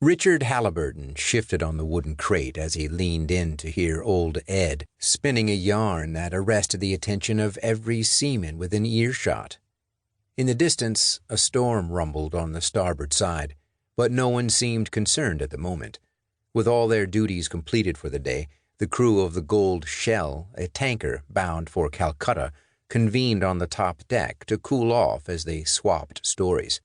Richard Halliburton shifted on the wooden crate as he leaned in to hear old Ed spinning a yarn that arrested the attention of every seaman within earshot. In the distance, a storm rumbled on the starboard side, but no one seemed concerned at the moment. With all their duties completed for the day, the crew of the Gold Shell, a tanker bound for Calcutta, convened on the top deck to cool off as they swapped stories.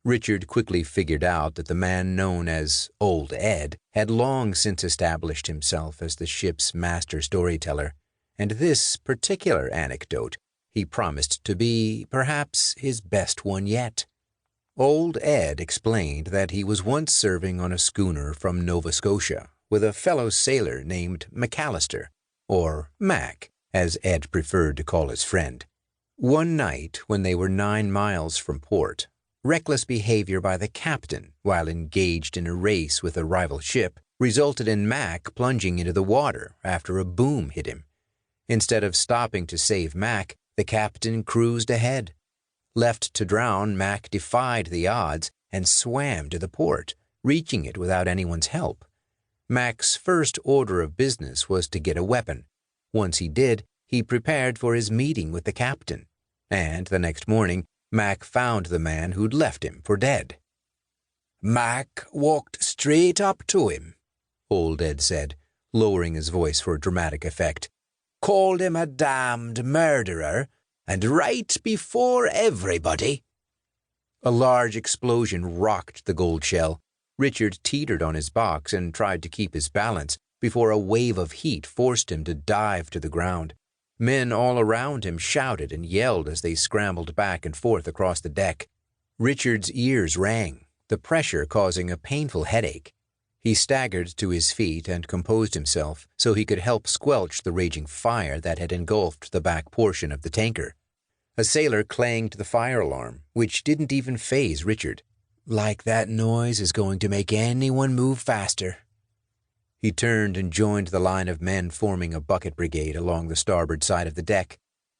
Richard quickly figured out that the man known as Old Ed had long since established himself as the ship's master storyteller, and this particular anecdote he promised to be, perhaps, his best one yet. Old Ed explained that he was once serving on a schooner from Nova Scotia with a fellow sailor named McAllister, or Mac, as Ed preferred to call his friend. One night, when they were 9 miles from port, reckless behavior by the captain while engaged in a race with a rival ship resulted in Mac plunging into the water after a boom hit him. Instead of stopping to save Mac, the captain cruised ahead. Left to drown, Mac defied the odds and swam to the port, reaching it without anyone's help. Mac's first order of business was to get a weapon. Once he did, he prepared for his meeting with the captain, and the next morning Mac found the man who'd left him for dead. "Mac walked straight up to him," Old Ed said, lowering his voice for dramatic effect. "Called him a damned murderer, and right before everybody." A large explosion rocked the Gold Shell. Richard teetered on his box and tried to keep his balance before a wave of heat forced him to dive to the ground. Men all around him shouted and yelled as they scrambled back and forth across the deck. Richard's ears rang, the pressure causing a painful headache. He staggered to his feet and composed himself so he could help squelch the raging fire that had engulfed the back portion of the tanker. A sailor clanged the fire alarm, which didn't even faze Richard. "Like that noise is going to make anyone move faster." He turned and joined the line of men forming a bucket brigade along the starboard side of the deck.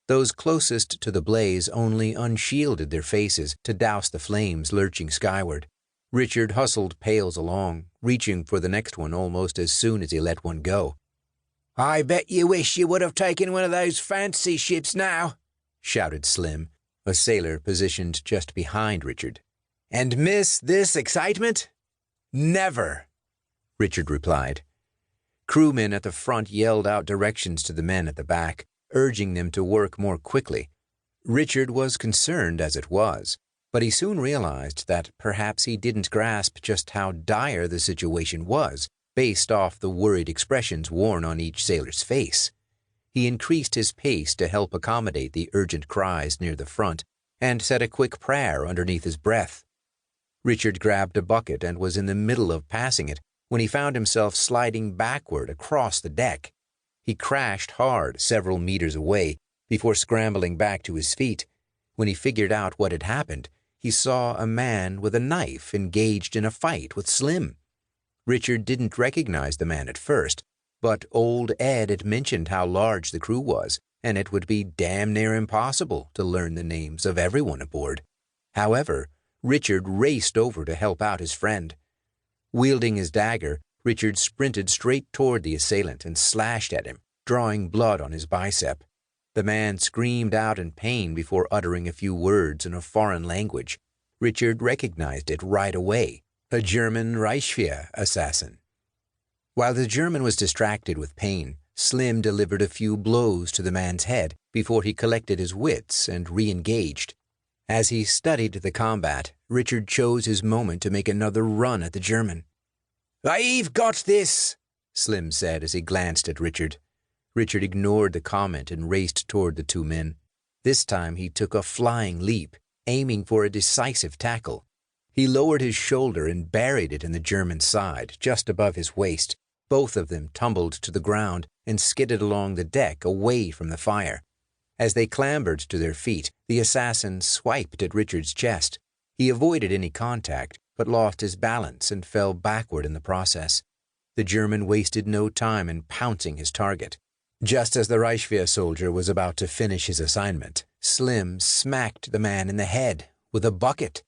Those closest to the blaze only unshielded their faces to douse the flames lurching skyward. Richard hustled pails along, reaching for the next one almost as soon as he let one go. "I bet you wish you would have taken one of those fancy ships now," shouted Slim, a sailor positioned just behind Richard. "And miss this excitement?" "Never," Richard replied. Crewmen at the front yelled out directions to the men at the back, urging them to work more quickly. Richard was concerned as it was, but he soon realized that perhaps he didn't grasp just how dire the situation was, based off the worried expressions worn on each sailor's face. He increased his pace to help accommodate the urgent cries near the front, and said a quick prayer underneath his breath. Richard grabbed a bucket and was in the middle of passing it when he found himself sliding backward across the deck. He crashed hard several meters away before scrambling back to his feet. When he figured out what had happened, he saw a man with a knife engaged in a fight with Slim. Richard didn't recognize the man at first, but Old Ed had mentioned how large the crew was, and it would be damn near impossible to learn the names of everyone aboard. However, Richard raced over to help out his friend. Wielding his dagger, Richard sprinted straight toward the assailant and slashed at him, drawing blood on his bicep. The man screamed out in pain before uttering a few words in a foreign language. Richard recognized it right away, a German Reichswehr assassin. While the German was distracted with pain, Slim delivered a few blows to the man's head before he collected his wits and re-engaged. As he studied the combat, Richard chose his moment to make another run at the German. "I've got this," Slim said as he glanced at Richard. Richard ignored the comment and raced toward the two men. This time he took a flying leap, aiming for a decisive tackle. He lowered his shoulder and buried it in the German's side, just above his waist. Both of them tumbled to the ground and skidded along the deck away from the fire. As they clambered to their feet, the assassin swiped at Richard's chest. He avoided any contact, but lost his balance and fell backward in the process. The German wasted no time in pouncing his target. Just as the Reichswehr soldier was about to finish his assignment, Slim smacked the man in the head with a bucket.